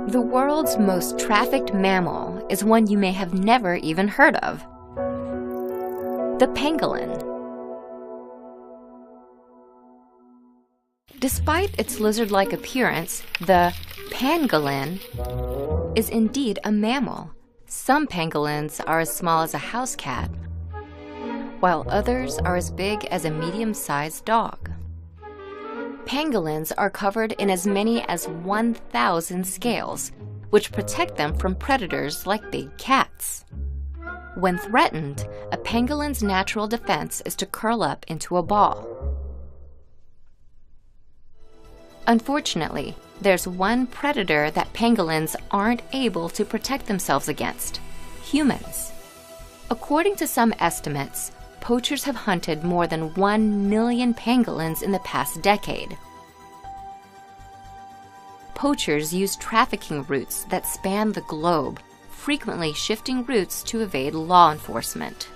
The world's most trafficked mammal is one you may have never even heard of: the pangolin. Despite its lizard-like appearance, the pangolin is indeed a mammal. Some pangolins are as small as a house cat, while others are as big as a medium-sized dog. Pangolins are covered in as many as 1,000 scales, which protect them from predators like big cats. When threatened, a pangolin's natural defense is to curl up into a ball. Unfortunately, there's one predator that pangolins aren't able to protect themselves against: humans. According to some estimates, poachers have hunted more than 1 million pangolins in the past decade. Poachers use trafficking routes that span the globe, frequently shifting routes to evade law enforcement.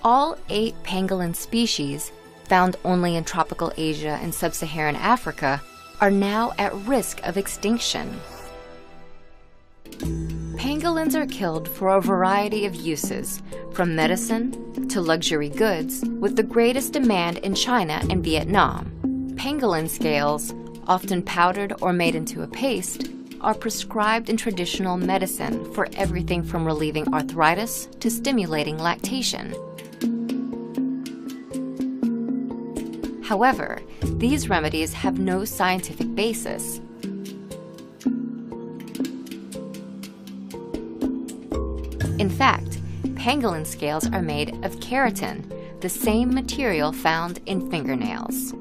All 8 pangolin species, found only in tropical Asia and sub-Saharan Africa, are now at risk of extinction. Pangolins are killed for a variety of uses, from medicine to luxury goods, with the greatest demand in China and Vietnam. Pangolin scales, often powdered or made into a paste, are prescribed in traditional medicine for everything from relieving arthritis to stimulating lactation. However, these remedies have no scientific basis. In fact, pangolin scales are made of keratin, the same material found in fingernails.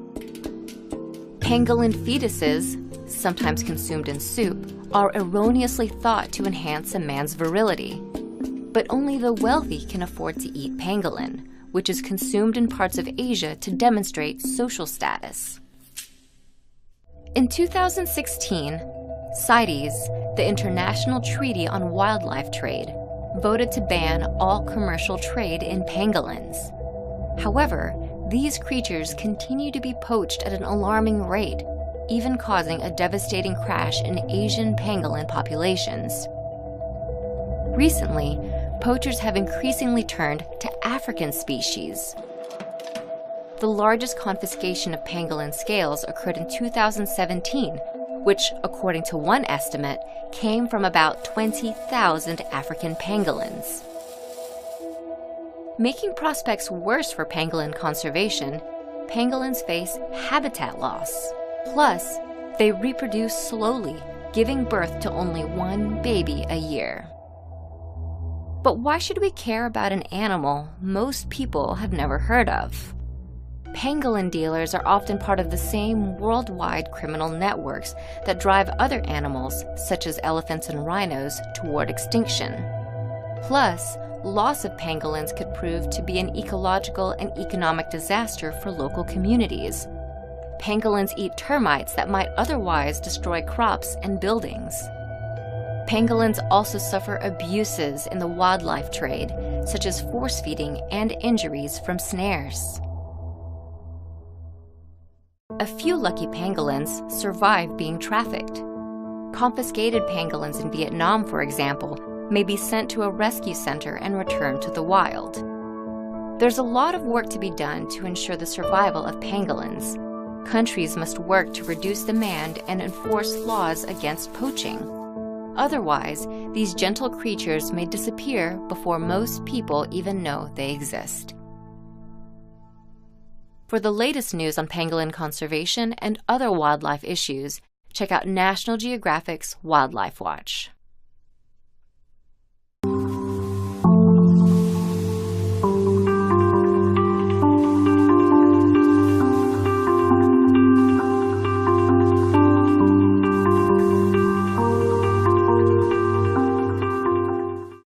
Pangolin fetuses, sometimes consumed in soup, are erroneously thought to enhance a man's virility. But only the wealthy can afford to eat pangolin, which is consumed in parts of Asia to demonstrate social status. In 2016, CITES, the International Treaty on Wildlife Trade, voted to ban all commercial trade in pangolins. However, these creatures continue to be poached at an alarming rate, even causing a devastating crash in Asian pangolin populations. Recently, poachers have increasingly turned to African species. The largest confiscation of pangolin scales occurred in 2017, which, according to one estimate, came from about 20,000 African pangolins. Making prospects worse for pangolin conservation, pangolins face habitat loss. Plus, they reproduce slowly, giving birth to only 1 baby a year. But why should we care about an animal most people have never heard of? Pangolin dealers are often part of the same worldwide criminal networks that drive other animals, such as elephants and rhinos, toward extinction. Plus, loss of pangolins could prove to be an ecological and economic disaster for local communities. Pangolins eat termites that might otherwise destroy crops and buildings. Pangolins also suffer abuses in the wildlife trade, such as force feeding and injuries from snares. A few lucky pangolins survive being trafficked. Confiscated pangolins in Vietnam, for example, may be sent to a rescue center and returned to the wild. There's a lot of work to be done to ensure the survival of pangolins. Countries must work to reduce demand and enforce laws against poaching. Otherwise, these gentle creatures may disappear before most people even know they exist. For the latest news on pangolin conservation and other wildlife issues, check out National Geographic's Wildlife Watch.